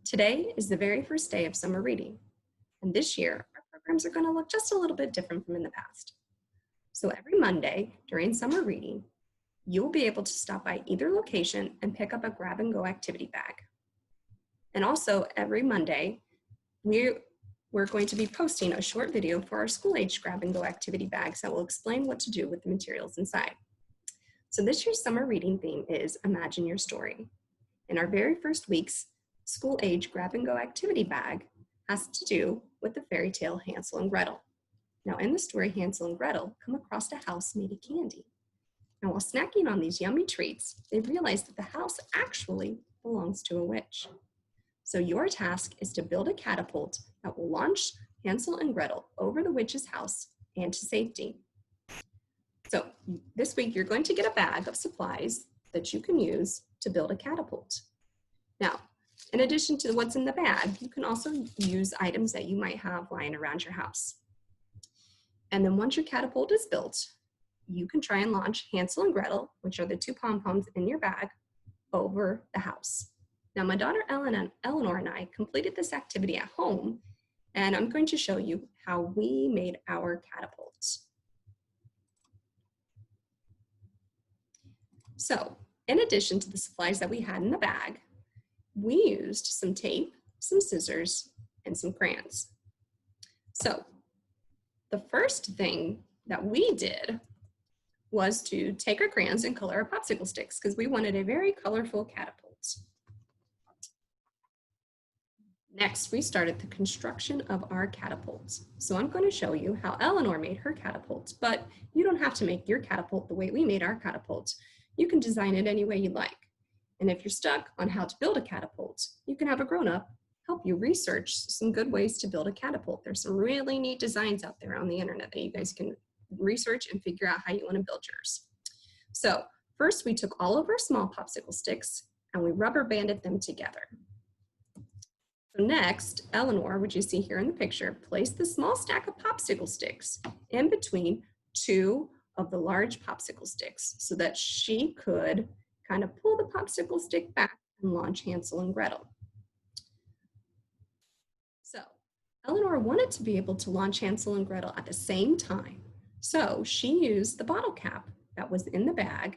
Today is the very first day of summer reading, and this year our programs are going to look just a little bit different from in the past. So every Monday during summer reading, you'll be able to stop by either location and pick up a grab and go activity bag. And also every Monday, we're going to be posting a short video for our school-age grab and go activity bags that will explain what to do with the materials inside. So this year's summer reading theme is Imagine Your Story. In our very first week's school-age grab and go activity bag has to do with the fairy tale Hansel and Gretel. Now in the story, Hansel and Gretel come across a house made of candy. Now while snacking on these yummy treats, they realize that the house actually belongs to a witch. So your task is to build a catapult that will launch Hansel and Gretel over the witch's house and to safety. So this week you're going to get a bag of supplies that you can use to build a catapult. Now, in addition to what's in the bag, you can also use items that you might have lying around your house. And then once your catapult is built, you can try and launch Hansel and Gretel, which are the two pom-poms in your bag, over the house. Now my daughter Eleanor and I completed this activity at home, and I'm going to show you how we made our catapults. So in addition to the supplies that we had in the bag, we used some tape, some scissors, and some crayons. So the first thing that we did was to take our crayons and color our popsicle sticks because we wanted a very colorful catapult. Next, we started the construction of our catapults. So I'm going to show you how Eleanor made her catapult, but you don't have to make your catapult the way we made our catapult. You can design it any way you like. And if you're stuck on how to build a catapult, you can have a grown-up help you research some good ways to build a catapult. There's some really neat designs out there on the internet that you guys can research and figure out how you want to build yours. So first we took all of our small popsicle sticks and we rubber banded them together. So next, Eleanor, which you see here in the picture, placed the small stack of popsicle sticks in between two of the large popsicle sticks so that she could kind of pull the popsicle stick back and launch Hansel and Gretel. So Eleanor wanted to be able to launch Hansel and Gretel at the same time. So she used the bottle cap that was in the bag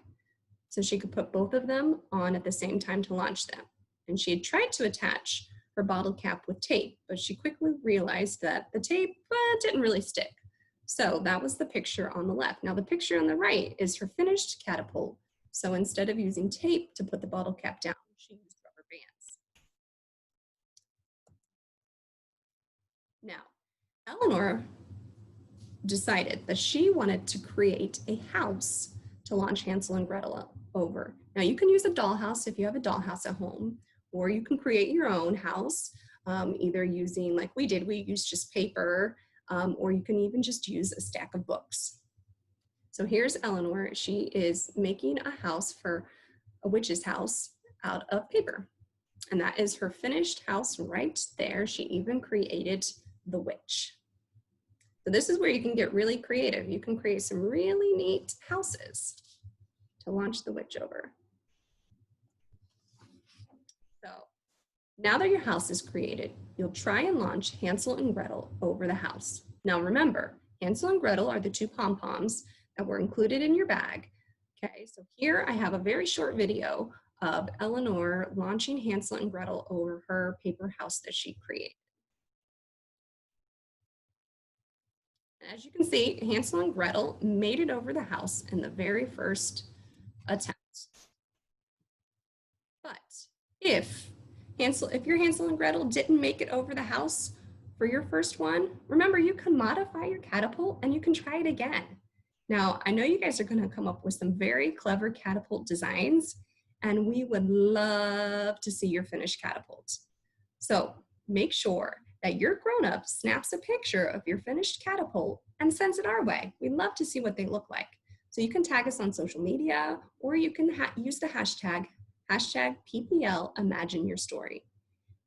so she could put both of them on at the same time to launch them. And she had tried to attach her bottle cap with tape, but she quickly realized that the tape didn't really stick. So that was the picture on the left. Now the picture on the right is her finished catapult. So instead of using tape to put the bottle cap down, she used rubber bands. Now, Eleanor decided that she wanted to create a house to launch Hansel and Gretel over. Now you can use a dollhouse if you have a dollhouse at home, or you can create your own house, either using, like we did, we used just paper, or you can even just use a stack of books. So here's Eleanor. She is making a house for a witch's house out of paper. And that is her finished house right there. She even created the witch. So this is where you can get really creative. You can create some really neat houses to launch the witch over. So now that your house is created, you'll try and launch Hansel and Gretel over the house. Now remember, Hansel and Gretel are the two pom-poms that were included in your bag. Okay, so here I have a very short video of Eleanor launching Hansel and Gretel over her paper house that she created. As you can see, Hansel and Gretel made it over the house in the very first attempt. But if your Hansel and Gretel didn't make it over the house for your first one, remember you can modify your catapult and you can try it again. Now, I know you guys are going to come up with some very clever catapult designs, and we would love to see your finished catapult. So make sure that your grown-up snaps a picture of your finished catapult and sends it our way. We'd love to see what they look like. So you can tag us on social media, or you can use the hashtag PPL Imagine Your Story.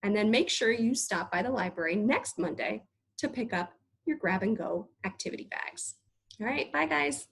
And then make sure you stop by the library next Monday to pick up your grab and go activity bags. All right, bye guys.